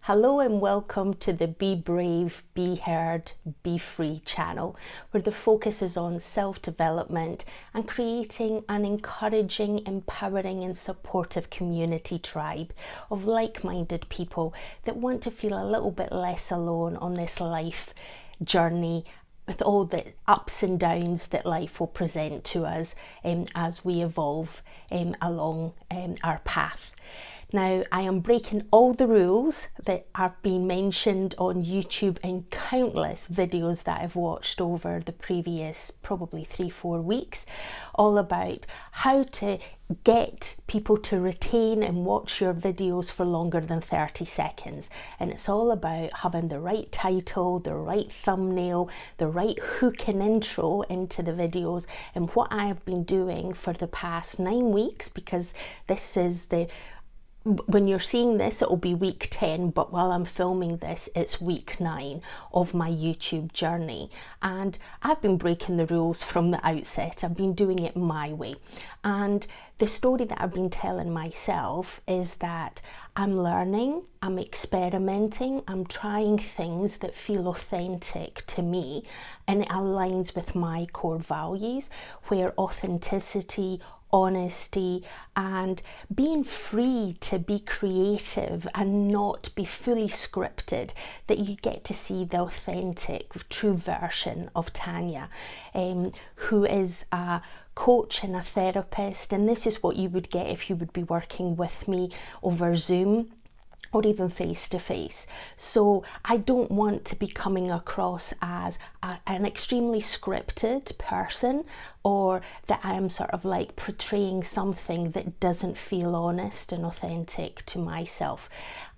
Hello and welcome to the Be Brave, Be Heard, Be Free channel, where the focus is on self-development and creating an encouraging, empowering and supportive community tribe of like-minded people that want to feel a little bit less alone on this life journey with all the ups and downs that life will present to us as we evolve along our path. Now, I am breaking all the rules that have been mentioned on YouTube in countless videos that I've watched over the previous probably 3-4 weeks, all about how to get people to retain and watch your videos for longer than 30 seconds. And it's all about having the right title, the right thumbnail, the right hook and intro into the videos. And what I have been doing for the past 9 weeks, because this is when you're seeing this, it will be week 10, but while I'm filming this, it's week 9 of my YouTube journey. And I've been breaking the rules from the outset. I've been doing it my way. And the story that I've been telling myself is that I'm learning, I'm experimenting, I'm trying things that feel authentic to me, and it aligns with my core values, where authenticity, honesty and being free to be creative and not be fully scripted, that you get to see the authentic, true version of Tanya, who is a coach and a therapist. And this is what you would get if you would be working with me over Zoom or even face-to-face. So I don't want to be coming across as an extremely scripted person, or that I am sort of like portraying something that doesn't feel honest and authentic to myself.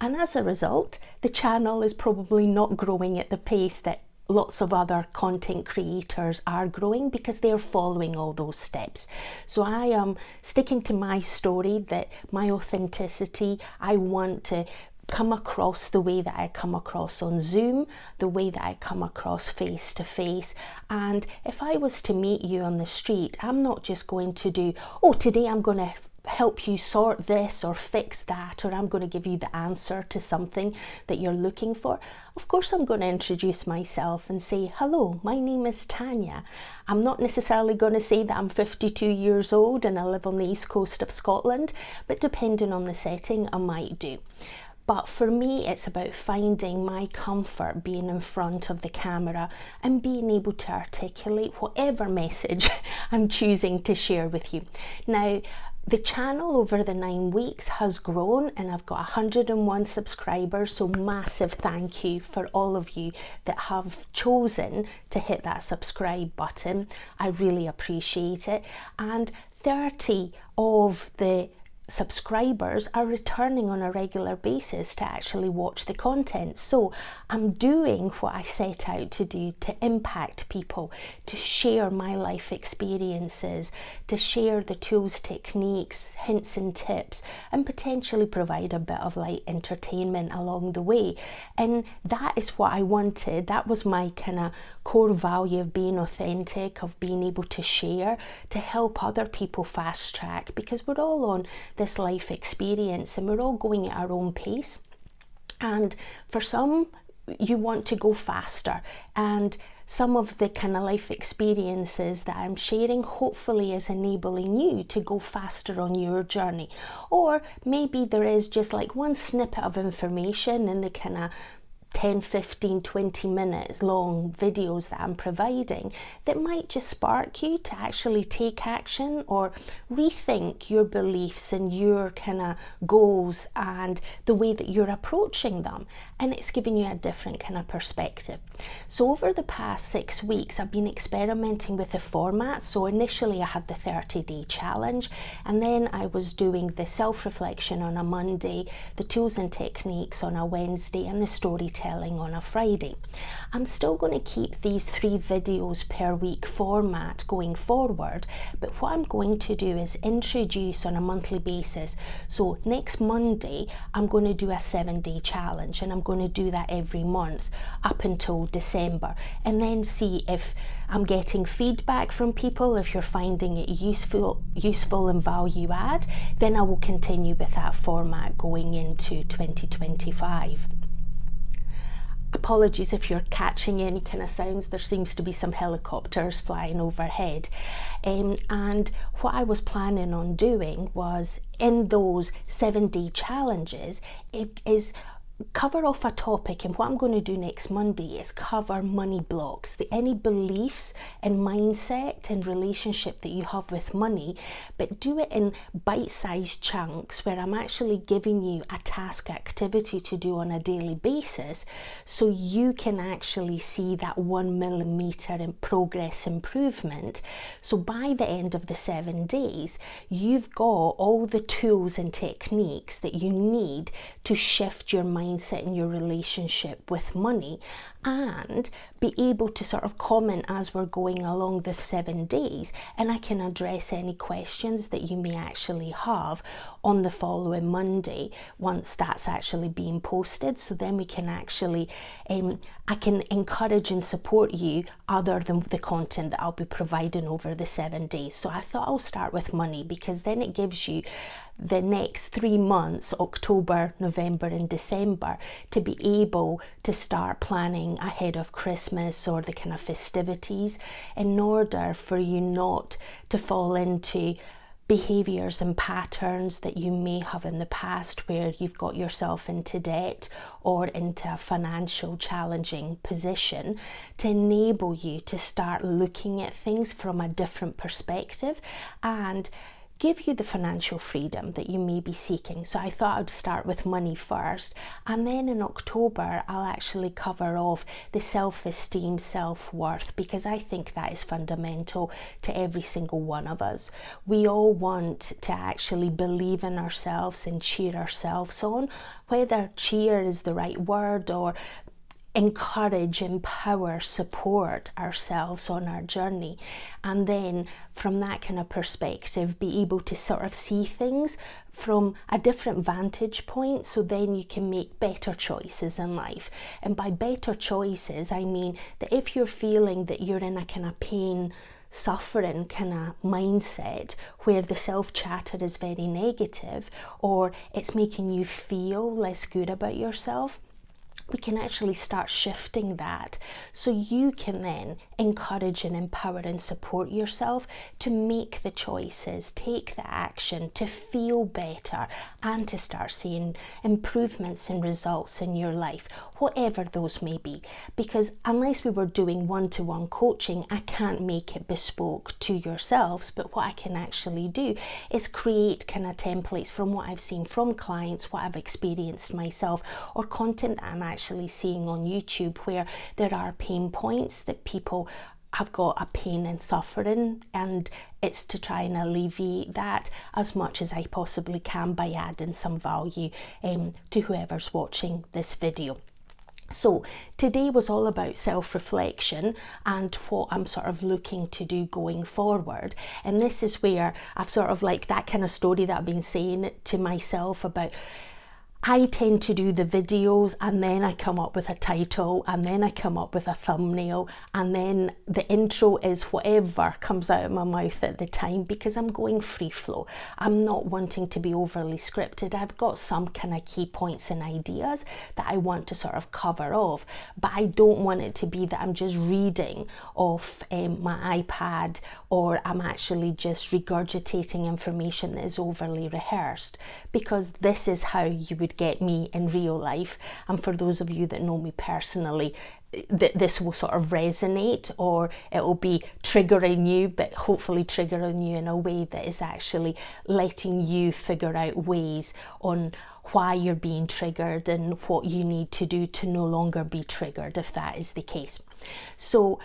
And as a result, the channel is probably not growing at the pace that lots of other content creators are growing, because they're following all those steps. So I am sticking to my story, that my authenticity, I want to come across the way that I come across on Zoom, the way that I come across face to face. And if I was to meet you on the street, I'm not just going to do, oh, today I'm going to help you sort this or fix that, or I'm going to give you the answer to something that you're looking for. Of course, I'm going to introduce myself and say, hello, my name is Tanya. I'm not necessarily going to say that I'm 52 years old and I live on the east coast of Scotland, but depending on the setting, I might do. But for me, it's about finding my comfort being in front of the camera and being able to articulate whatever message I'm choosing to share with you. Now, the channel over the 9 weeks has grown and I've got 101 subscribers, so massive thank you for all of you that have chosen to hit that subscribe button. I really appreciate it. And 30 of the subscribers are returning on a regular basis to actually watch the content. So I'm doing what I set out to do, to impact people, to share my life experiences, to share the tools, techniques, hints and tips, and potentially provide a bit of light entertainment along the way. And that is what I wanted. That was my kind of core value of being authentic, of being able to share, to help other people fast track, because we're all on this life experience and we're all going at our own pace. And for some, you want to go faster, and some of the kind of life experiences that I'm sharing hopefully is enabling you to go faster on your journey. Or maybe there is just like one snippet of information in the kind of 10, 15, 20 minutes long videos that I'm providing that might just spark you to actually take action or rethink your beliefs and your kind of goals and the way that you're approaching them. And it's giving you a different kind of perspective. So over the past 6 weeks, I've been experimenting with the format. So initially I had the 30-day challenge, and then I was doing the self-reflection on a Monday, the tools and techniques on a Wednesday, and the storytelling on a Friday. I'm still going to keep these 3 videos per week format going forward, but what I'm going to do is introduce on a monthly basis. So next Monday, I'm going to do a 7-day challenge, and I'm going to do that every month up until December, and then see if I'm getting feedback from people. If you're finding it useful and value add, then I will continue with that format going into 2025. apologies if you're catching any kind of sounds. There seems to be some helicopters flying overhead. And what I was planning on doing was, in those 7-day challenges, it is cover off a topic, and what I'm going to do next Monday is cover money blocks, any beliefs and mindset and relationship that you have with money, but do it in bite-sized chunks where I'm actually giving you a task activity to do on a daily basis, so you can actually see that 1 millimeter in progress improvement. So by the end of the 7 days, you've got all the tools and techniques that you need to shift your mindset in your relationship with money, and be able to sort of comment as we're going along the 7 days, and I can address any questions that you may actually have on the following Monday once that's actually being posted. So then we can actually I can encourage and support you other than the content that I'll be providing over the 7 days. So I thought I'll start with money, because then it gives you the next 3 months, October, November and December, to be able to start planning ahead of Christmas or the kind of festivities, in order for you not to fall into behaviours and patterns that you may have in the past, where you've got yourself into debt or into a financial challenging position, to enable you to start looking at things from a different perspective and give you the financial freedom that you may be seeking. So I thought I'd start with money first, and then in October I'll actually cover off the self-esteem, self-worth, because I think that is fundamental to every single one of us. We all want to actually believe in ourselves and cheer ourselves on, whether cheer is the right word, or encourage, empower, support ourselves on our journey. And then from that kind of perspective, be able to sort of see things from a different vantage point, so then you can make better choices in life. And by better choices, I mean that if you're feeling that you're in a kind of pain, suffering kind of mindset where the self-chatter is very negative, or it's making you feel less good about yourself, we can actually start shifting that, so you can then encourage and empower and support yourself to make the choices, take the action, to feel better, and to start seeing improvements and results in your life, whatever those may be. Because unless we were doing one-to-one coaching, I can't make it bespoke to yourselves, but what I can actually do is create kind of templates from what I've seen from clients, what I've experienced myself, or content that I'm actually seeing on YouTube, where there are pain points that people have got a pain and suffering, and it's to try and alleviate that as much as I possibly can by adding some value to whoever's watching this video. So today was all about self-reflection and what I'm sort of looking to do going forward. And this is where I've sort of like that kind of story that I've been saying to myself about, I tend to do the videos and then I come up with a title and then I come up with a thumbnail, and then the intro is whatever comes out of my mouth at the time, because I'm going free flow. I'm not wanting to be overly scripted. I've got some kind of key points and ideas that I want to sort of cover off, but I don't want it to be that I'm just reading off my iPad, or I'm actually just regurgitating information that is overly rehearsed, because this is how you would get me in real life. And for those of you that know me personally, this will sort of resonate, or it will be triggering you, but hopefully triggering you in a way that is actually letting you figure out ways on why you're being triggered and what you need to do to no longer be triggered, if that is the case. So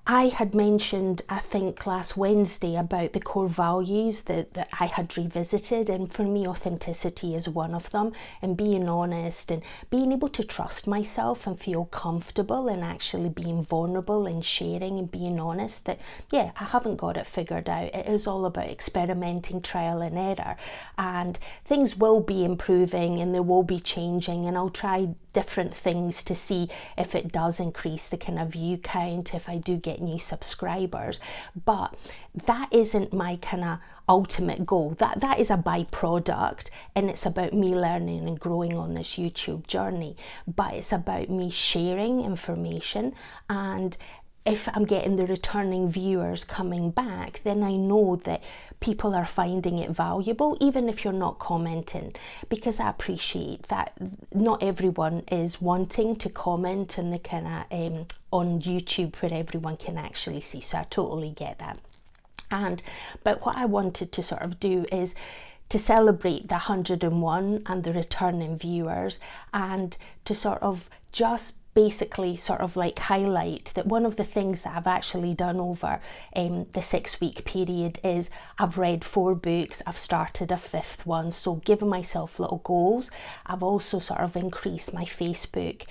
I had mentioned, I think last Wednesday, about the core values that I had revisited, and for me authenticity is one of them, and being honest and being able to trust myself and feel comfortable and actually being vulnerable and sharing and being honest that, yeah, I haven't got it figured out. It is all about experimenting, trial and error, and things will be improving and they will be changing, and I'll try different things to see if it does increase the kind of view count, if I do get get new subscribers. But that isn't my kind of ultimate goal. That is a byproduct, and it's about me learning and growing on this YouTube journey. But it's about me sharing information, and if I'm getting the returning viewers coming back, then I know that people are finding it valuable, even if you're not commenting, because I appreciate that not everyone is wanting to comment on the kind of on YouTube where everyone can actually see. So I totally get that. But what I wanted to sort of do is to celebrate the 101 and the returning viewers, and to sort of just basically sort of like highlight that one of the things that I've actually done over the 6-week period is I've read 4 books, I've started a 5th one, so giving myself little goals. I've also sort of increased my Facebook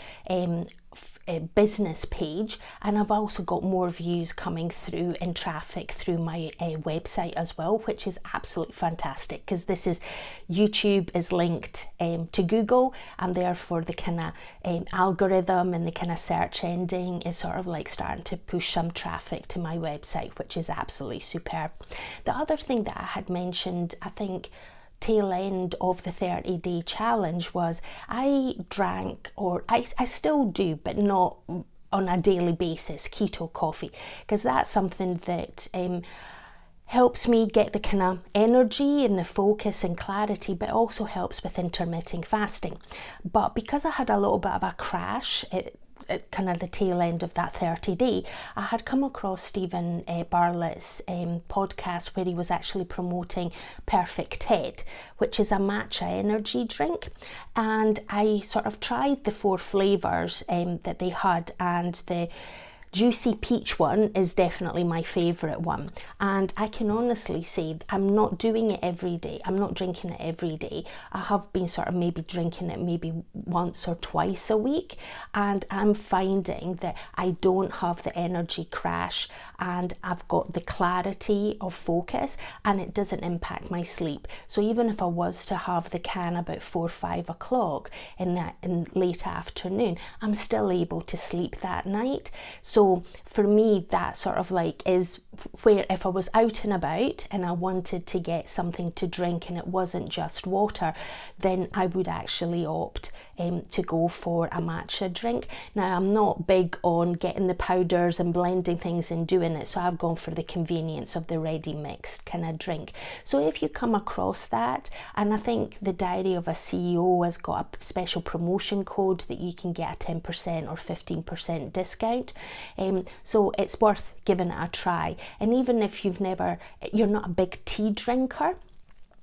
business page, and I've also got more views coming through and traffic through my website as well, which is absolutely fantastic, because this is YouTube is linked to Google, and therefore the kind of algorithm and the kind of search engine is sort of like starting to push some traffic to my website, which is absolutely superb. The other thing that I had mentioned, I think tail end of the 30-day challenge, was I drank, or I still do, but not on a daily basis, keto coffee, because that's something that helps me get the kind of energy and the focus and clarity, but also helps with intermittent fasting. But because I had a little bit of a crash at kind of the tail end of that 30-day, I had come across Stephen Bartlett's podcast, where he was actually promoting Perfect 10, which is a matcha energy drink. And I sort of tried the 4 flavours that they had, and the juicy peach one is definitely my favourite one. And I can honestly say I'm not doing it every day. I'm not drinking it every day. I have been sort of maybe drinking it maybe once or twice a week, and I'm finding that I don't have the energy crash, and I've got the clarity of focus, and it doesn't impact my sleep. So even if I was to have the can about 4 or 5 o'clock in late afternoon, I'm still able to sleep that night. So for me, that sort of like is where if I was out and about and I wanted to get something to drink and it wasn't just water, then I would actually opt to go for a matcha drink. Now, I'm not big on getting the powders and blending things and doing it, so I've gone for the convenience of the ready mixed kind of drink. So if you come across that, and I think the Diary of a CEO has got a special promotion code that you can get a 10% or 15% discount, so it's worth giving it a try. And even if you're not a big tea drinker,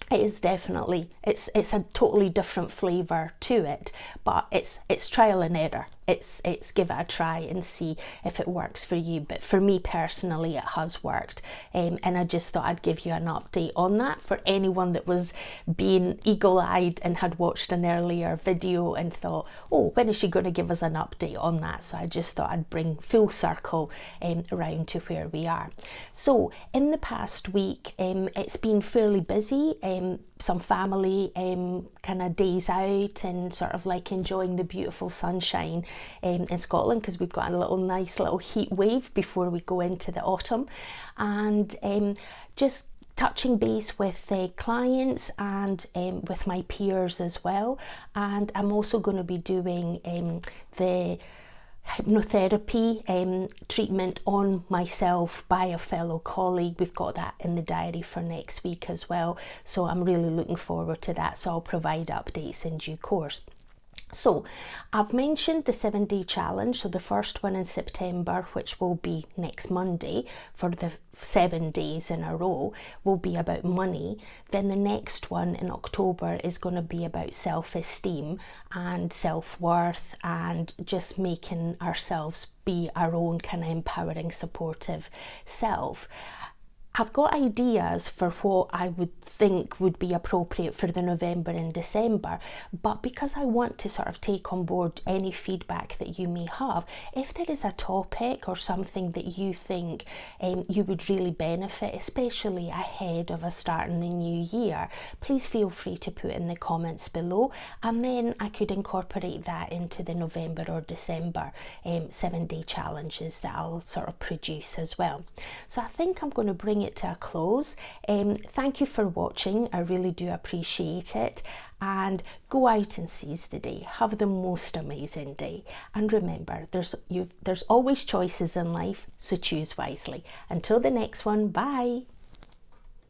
it is definitely, it's a totally different flavour to it, but it's trial and error. It's give it a try and see if it works for you. But for me personally, it has worked, and I just thought I'd give you an update on that for anyone that was being eagle-eyed and had watched an earlier video and thought, oh, when is she going to give us an update on that? So I just thought I'd bring full circle around to where we are. So in the past week, it's been fairly busy. Some family kind of days out and sort of like enjoying the beautiful sunshine in Scotland, because we've got a nice little heat wave before we go into the autumn, and just touching base with clients and with my peers as well. And I'm also going to be doing the hypnotherapy treatment on myself by a fellow colleague. We've got that in the diary for next week as well, so I'm really looking forward to that, so I'll provide updates in due course. So I've mentioned the 7-day challenge, so the first one in September, which will be next Monday for the 7 days in a row, will be about money. Then the next one in October is going to be about self-esteem and self-worth, and just making ourselves be our own kind of empowering, supportive self. I've got ideas for what I would think would be appropriate for the November and December, but because I want to sort of take on board any feedback that you may have, if there is a topic or something that you think you would really benefit, especially ahead of us starting the new year, please feel free to put in the comments below, and then I could incorporate that into the November or December 7-day challenges that I'll sort of produce as well. So I think I'm going to bring it to a close. Thank you for watching. I really do appreciate it, and go out and seize the day. Have the most amazing day, and remember, there's always choices in life, so choose wisely. Until the next one, bye.